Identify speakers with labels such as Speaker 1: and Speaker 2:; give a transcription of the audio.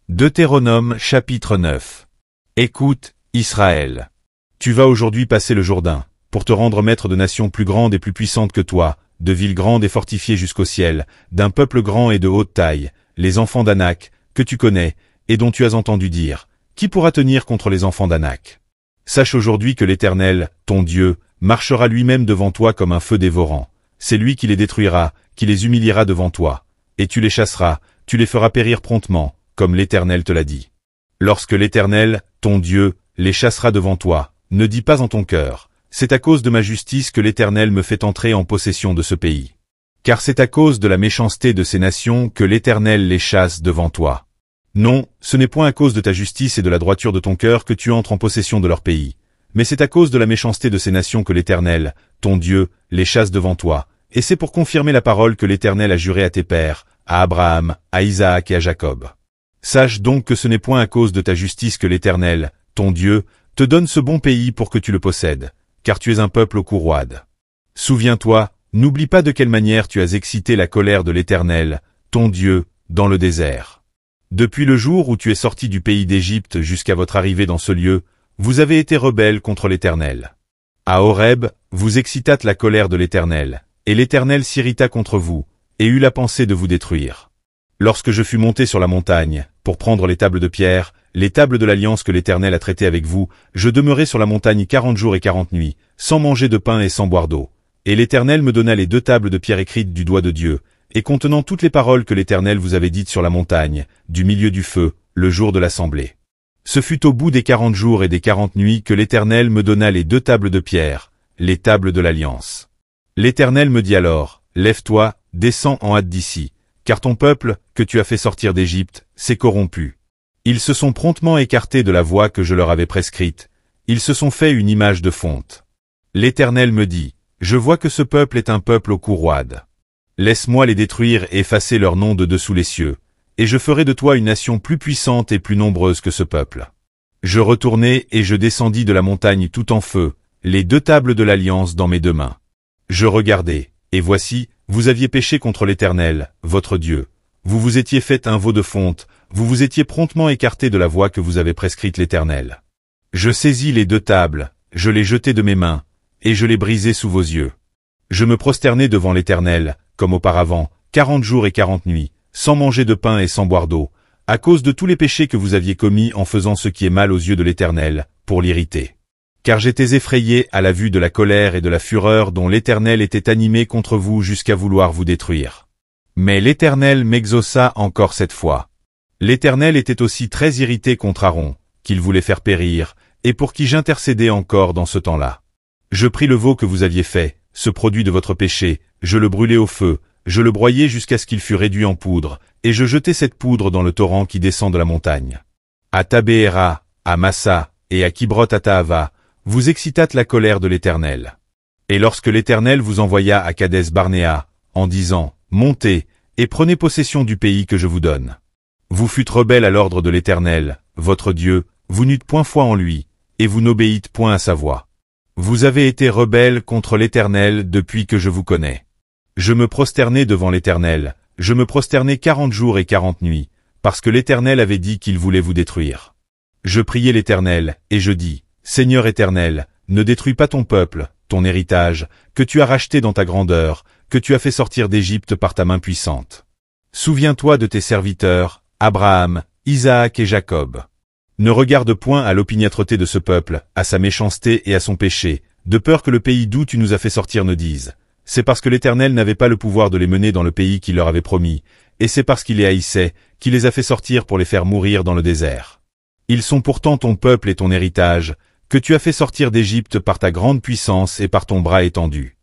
Speaker 1: Deutéronome chapitre 9. Écoute, Israël. Tu vas aujourd'hui passer le Jourdain, pour te rendre maître de nations plus grandes et plus puissantes que toi, de villes grandes et fortifiées jusqu'au ciel, d'un peuple grand et de haute taille, les enfants d'Anak, que tu connais, et dont tu as entendu dire, qui pourra tenir contre les enfants d'Anak? Sache aujourd'hui que l'Éternel, ton Dieu, marchera lui-même devant toi comme un feu dévorant. C'est lui qui les détruira, qui les humiliera devant toi. Et tu les chasseras, tu les feras périr promptement, comme l'Éternel te l'a dit. Lorsque l'Éternel, ton Dieu, les chassera devant toi, ne dis pas en ton cœur, c'est à cause de ma justice que l'Éternel me fait entrer en possession de ce pays. Car c'est à cause de la méchanceté de ces nations que l'Éternel les chasse devant toi. Non, ce n'est point à cause de ta justice et de la droiture de ton cœur que tu entres en possession de leur pays, mais c'est à cause de la méchanceté de ces nations que l'Éternel, ton Dieu, les chasse devant toi, et c'est pour confirmer la parole que l'Éternel a jurée à tes pères, à Abraham, à Isaac et à Jacob. Sache donc que ce n'est point à cause de ta justice que l'Éternel, ton Dieu, te donne ce bon pays pour que tu le possèdes, car tu es un peuple au cou roide. Souviens-toi, n'oublie pas de quelle manière tu as excité la colère de l'Éternel, ton Dieu, dans le désert. Depuis le jour où tu es sorti du pays d'Égypte jusqu'à votre arrivée dans ce lieu, vous avez été rebelles contre l'Éternel. À Horeb, vous excitâtes la colère de l'Éternel, et l'Éternel s'irrita contre vous, et eut la pensée de vous détruire. Lorsque je fus monté sur la montagne, pour prendre les tables de pierre, les tables de l'alliance que l'Éternel a traitées avec vous, je demeurai sur la montagne 40 jours et 40 nuits, sans manger de pain et sans boire d'eau. Et l'Éternel me donna les 2 tables de pierre écrites du doigt de Dieu, et contenant toutes les paroles que l'Éternel vous avait dites sur la montagne, du milieu du feu, le jour de l'assemblée. Ce fut au bout des 40 jours et des 40 nuits que l'Éternel me donna les 2 tables de pierre, les tables de l'alliance. L'Éternel me dit alors, lève-toi, descends en hâte d'ici, car ton peuple, que tu as fait sortir d'Égypte, s'est corrompu. Ils se sont promptement écartés de la voie que je leur avais prescrite, ils se sont fait une image de fonte. L'Éternel me dit, je vois que ce peuple est un peuple au cou roide. Laisse-moi les détruire et effacer leur nom de dessous les cieux, et je ferai de toi une nation plus puissante et plus nombreuse que ce peuple. Je retournai et je descendis de la montagne tout en feu, les 2 tables de l'alliance dans mes 2 mains. Je regardai, et voici, vous aviez péché contre l'Éternel, votre Dieu. Vous vous étiez fait un veau de fonte, vous vous étiez promptement écarté de la voie que vous avez prescrite l'Éternel. Je saisis les 2 tables, je les jetai de mes mains, et je les brisai sous vos yeux. Je me prosternai devant l'Éternel, comme auparavant, 40 jours et 40 nuits, sans manger de pain et sans boire d'eau, à cause de tous les péchés que vous aviez commis en faisant ce qui est mal aux yeux de l'Éternel, pour l'irriter. Car j'étais effrayé à la vue de la colère et de la fureur dont l'Éternel était animé contre vous jusqu'à vouloir vous détruire. Mais l'Éternel m'exauça encore cette fois. L'Éternel était aussi très irrité contre Aaron, qu'il voulait faire périr, et pour qui j'intercédais encore dans ce temps-là. Je pris le veau que vous aviez fait, ce produit de votre péché, je le brûlai au feu, je le broyai jusqu'à ce qu'il fût réduit en poudre, et je jetai cette poudre dans le torrent qui descend de la montagne. À Tabéhéra, à Massa, et à Kibroth-Hattaava, vous excitâtes la colère de l'Éternel. Et lorsque l'Éternel vous envoya à Kadès-Barnéa, en disant, montez, et prenez possession du pays que je vous donne. Vous fûtes rebelles à l'ordre de l'Éternel, votre Dieu, vous n'eûtes point foi en lui, et vous n'obéîtes point à sa voix. Vous avez été rebelles contre l'Éternel depuis que je vous connais. Je me prosternai devant l'Éternel, je me prosternai 40 jours et 40 nuits, parce que l'Éternel avait dit qu'il voulait vous détruire. Je priai l'Éternel, et je dis, Seigneur Éternel, ne détruis pas ton peuple, ton héritage, que tu as racheté dans ta grandeur, que tu as fait sortir d'Égypte par ta main puissante. Souviens-toi de tes serviteurs, Abraham, Isaac et Jacob. Ne regarde point à l'opiniâtreté de ce peuple, à sa méchanceté et à son péché, de peur que le pays d'où tu nous as fait sortir ne dise. C'est parce que l'Éternel n'avait pas le pouvoir de les mener dans le pays qu'il leur avait promis, et c'est parce qu'il les haïssait, qu'il les a fait sortir pour les faire mourir dans le désert. Ils sont pourtant ton peuple et ton héritage, que tu as fait sortir d'Égypte par ta grande puissance et par ton bras étendu.